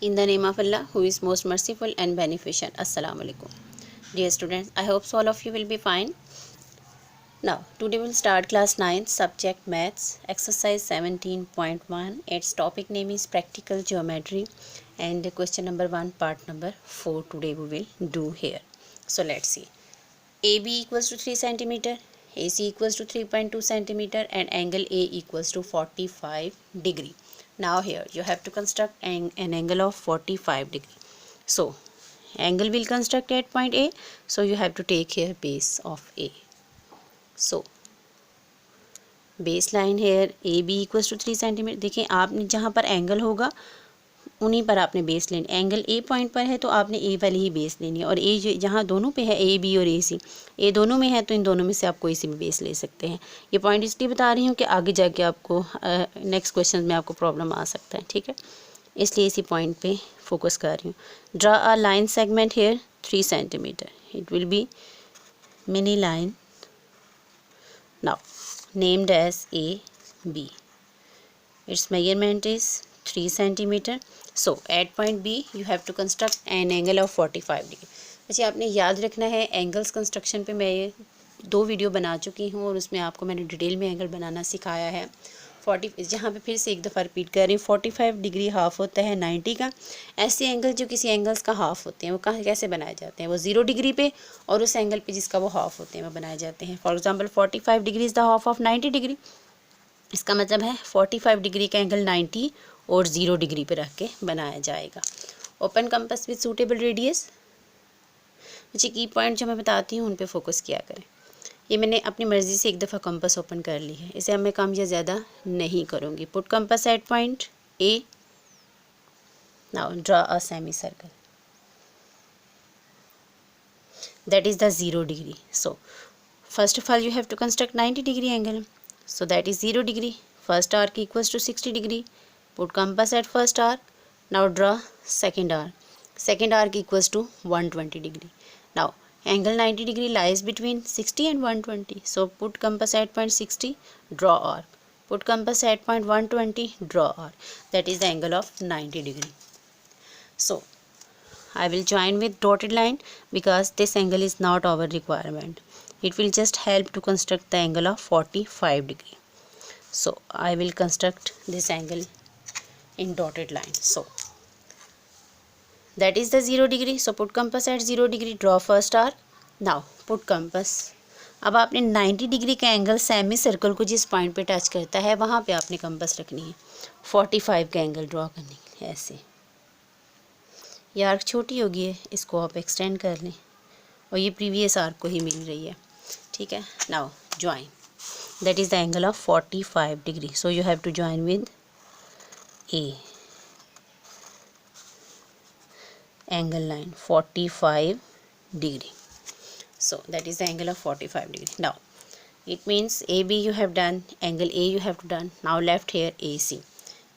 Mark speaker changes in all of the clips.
Speaker 1: In the name of Allah, who is most merciful and beneficent. Assalamu alaikum. Dear students, I hope all of you will be fine. Now, today we'll start class 9, subject maths, exercise 17.1. Its topic name is practical geometry and question number 1, part number 4 today we will do here. So, let's see. AB equals to 3 centimeter, AC equals to 3.2 centimeter and angle A equals to 45 degree. Now here you have to construct an angle of 45 degree. So angle will construct at point A. So you have to take here base of A. So baseline here AB equals to 3 centimeter. देखिए आपने जहाँ पर angle होगा उन्हीं पर आपने base लेनी। Angle A point पर है तो आपने ए वाली ही बेस लेनी है और ए जहाँ दोनों पे है ए बी और ए सी, ए दोनों में है तो इन दोनों में से आप कोई सी भी बेस ले सकते हैं। ये पॉइंट इसलिए बता रही हूँ कि आगे जाके आपको नेक्स्ट क्वेश्चन में आपको प्रॉब्लम आ सकता है, ठीक है, इसलिए इसी पॉइंट पे फोकस कर रही हूँ। Draw a line segment here 3 centimetre, it will be mini line now named as AB. Its measurement is 3 centimeter. So at point B you have to construct an angle of 45 degree. अच्छा आपने याद रखना है angles construction पे मैं ये 2 video बना चुकी हूँ और उसमें आपको मैंने डिटेल में एंगल बनाना सिखाया है। 40 जहाँ पे फिर से एक दफ़ा रिपीट कर रही हूँ, 45 डिग्री हाफ होता है 90 का। ऐसे एंगल जो किसी एंगल्स का हाफ होते हैं वो कहाँ कैसे बनाए जाते हैं, वो 0 डिग्री पे और उस एंगल पे जिसका वो हाफ होते हैं वो बनाए जाते हैं। For example 45 degree is the half of 90 degree. इसका मतलब है 45 डिग्री का एंगल 90 और 0 डिग्री पे रख के बनाया जाएगा। Open compass with suitable radius. मुझे की पॉइंट जो मैं बताती हूँ उन पे फोकस किया करें। ये मैंने अपनी मर्ज़ी से एक दफ़ा कंपास ओपन कर ली है, इसे अब मैं कम या ज़्यादा नहीं करूँगी। Put compass at point A. Now draw a semi circle that is the 0 degree. So first of all you have to construct 90 degree angle. So that is 0 degree. First arc equals to 60 degree. Put compass at first arc. Now draw second arc. Second arc equals to 120 degree. Now angle 90 degree lies between 60 and 120. So put compass at point 60. Draw arc. Put compass at point 120. Draw arc. That is the angle of 90 degree. So I will join with dotted line because this angle is not our requirement. It will just help to construct the angle of 45 degree. So I will construct this angle in dotted line. So that is the 0 degree. So put compass at 0 degree, draw first arc. Now put compass. अब आपने 90 degree का angle semi circle को जिस point पे touch करता है वहाँ पे आपने कंपास रखनी है। 45 का एंगल ड्रॉ करने के लिए ऐसे। ये आर्क छोटी होगी है, इसको आप एक्सटेंड कर लें और ये प्रीवियस आर्क को ही मिल रही है, ठीक है। Now join, that is the angle of 45 degree. So you have to join with a angle line 45 degree. So that is the angle of 45 degree. Now it means AB you have done, angle A you have done. Now left here AC.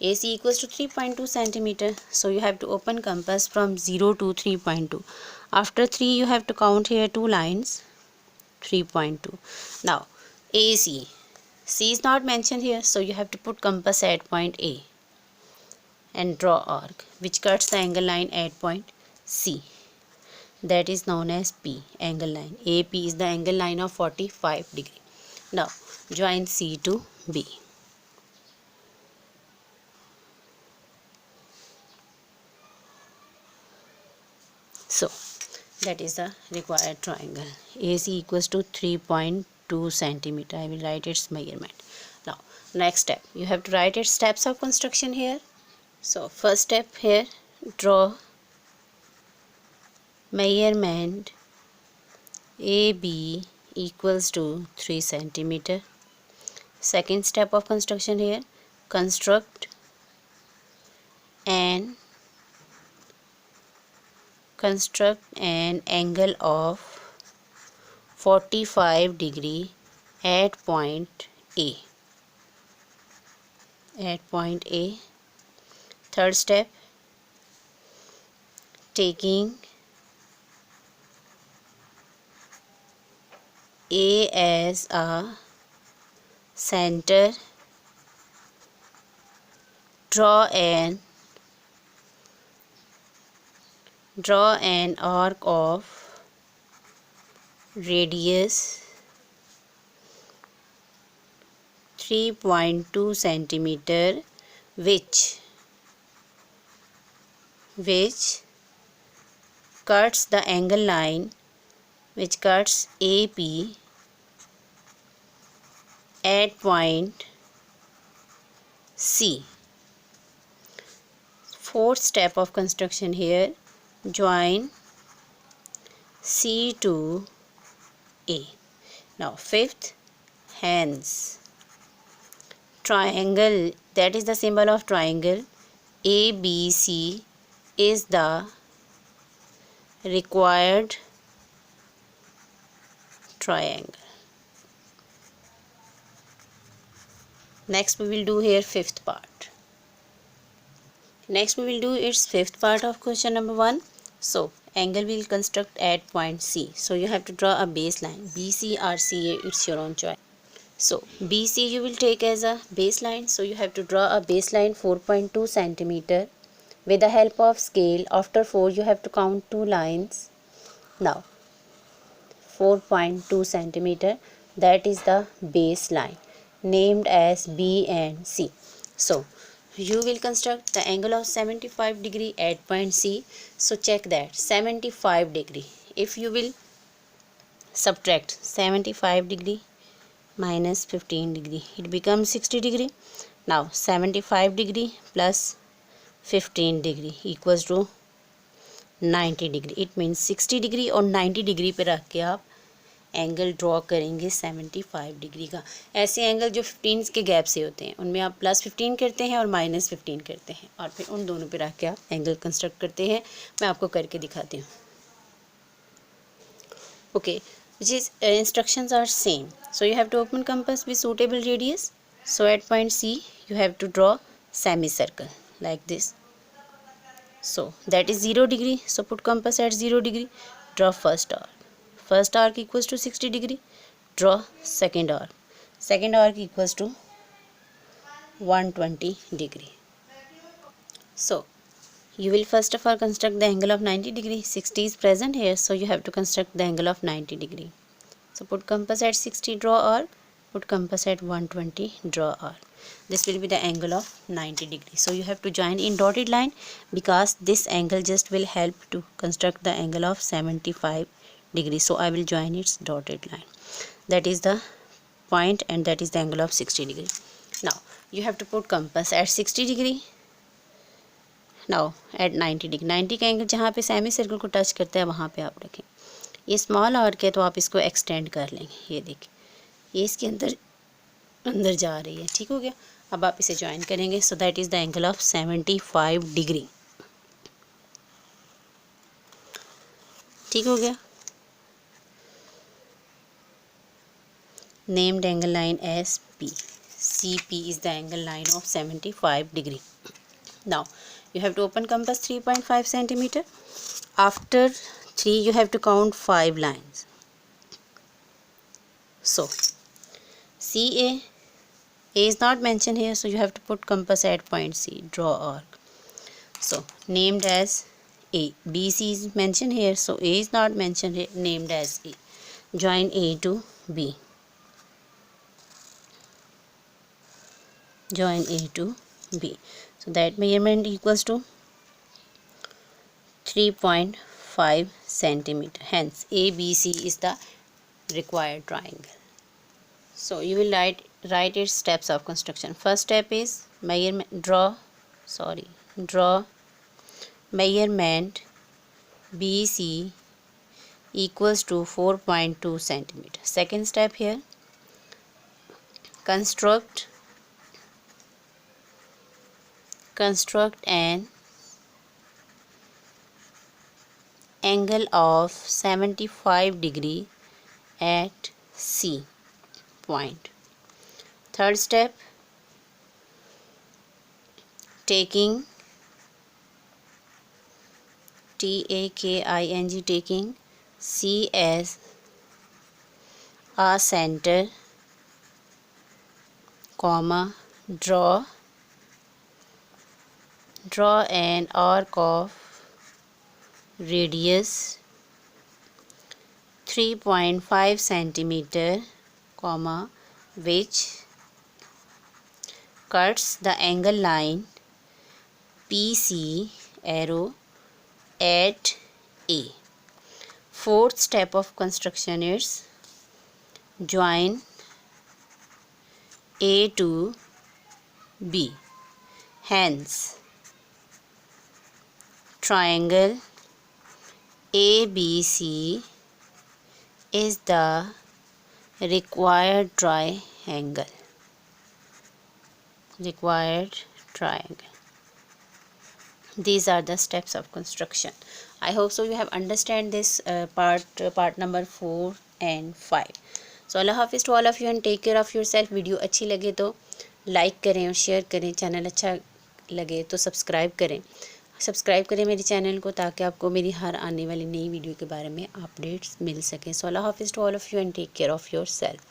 Speaker 1: AC equals to 3.2 centimeter. So you have to open compass from 0 to 3.2. After 3 you have to count here 2 lines, 3.2. Now AC, C is not mentioned here, so you have to put compass at point A and draw arc which cuts the angle line at point C. That is known as P, angle line. AP is the angle line of 45 degree. Now join C to B. So that is the required triangle. AC equals to 3.2 centimeter. I will write its measurement. Now next step, you have to write its steps of construction here. So first step here, draw measurement AB equals to 3 centimeter. Second step of construction here, construct an angle of 45 degree at point A. At point A. Third step, taking A as a center, draw an Draw an arc of radius 3.2 centimeter which cuts the angle line which cuts AP at point C. Fourth step of construction here, join C to A. Now fifth, hence triangle, that is the symbol of triangle ABC is the required triangle. Next we will do here fifth part. Next we will do its fifth part of question number 1. So angle will construct at point C. So you have to draw a baseline. BC or CA, it's your own choice. So BC you will take as a baseline. So you have to draw a baseline 4.2 centimeter. With the help of scale, after 4 you have to count 2 lines. Now 4.2 centimeter, that is the baseline named as B and C. So you will construct the angle of 75 degree at point C. So check that 75 degree. If you will subtract 75 degree minus 15 degree, it becomes 60 degree. Now 75 degree plus 15 degree equals to 90 degree. It means 60 degree और 90 degree पे रख के आप angle draw करेंगे 75 degree का. ऐसे angle जो 15 के गैप से होते हैं उनमें आप +15 करते हैं और -15 करते हैं और फिर उन दोनों पे रख के आप एंगल कंस्ट्रक्ट करते हैं. मैं आपको करके दिखाती हूँ. Okay, which is instructions are same. So you have to open compass with suitable radius. So at point C you have to draw semicircle like this. So that is 0 degree. So put compass at 0 degree. Draw first arc. First arc equals to 60 degree. Draw second arc. Second arc equals to 120 degree. So you will first of all construct the angle of 90 degree. 60 is present here, so you have to construct the angle of 90 degree. So put compass at 60, draw arc. Put compass at 120, draw arc. This will be the angle of 90 degree. So you have to join in dotted line because this angle just will help to construct the angle of 75 degree. So I will join its dotted line. That is the point and that is the angle of 60 degree. Now you have to put compass at 60 degree. Now at 90 degree. 90 का angle जहाँ पे semi circle को touch करता है वहाँ पे आप रखें. ये स्मॉल आर्क है तो आप इसको एक्सटेंड कर लेंगे. ये देखिए ये इसके अंदर जा रही है. ठीक हो गया. अब आप इसे ज्वाइन करेंगे. So that is the angle of 75 degree. ठीक हो गया. Named angle line S P. CP is the angle line of 75 degree. Now you have to open compass 3.5 centimeter. After 3 you have to count 5 lines. So CA, A is not mentioned here, so you have to put compass at point C. Draw arc. So named as A. BC is mentioned here, so A is not mentioned here, named as A. Join A to B. Join A to B. So that measurement equals to 3.5 centimeter. Hence ABC is the required triangle. So you will write its steps of construction. First step is draw measurement BC equals to 4.2 centimeter. Second step here, construct an angle of 75 degree at C point. Third step, taking taking C as a center, comma, draw an arc of radius 3.5 centimeter, comma, which cuts the angle line PC arrow at A. Fourth step of construction is join A to B. Hence, triangle ABC is the required triangle. These are the steps of construction. I hope so you have understand this part number 4 and 5. So Allah Hafiz to all of you and take care of yourself. Video अच्छी लगे तो like करें और share करें, channel अच्छा लगे तो subscribe करें मेरे चैनल को, ताकि आपको मेरी हर आने वाली नई वीडियो के बारे में अपडेट्स मिल सकें. सो अल्लाह हाफिज़ to all of you and take care of your self.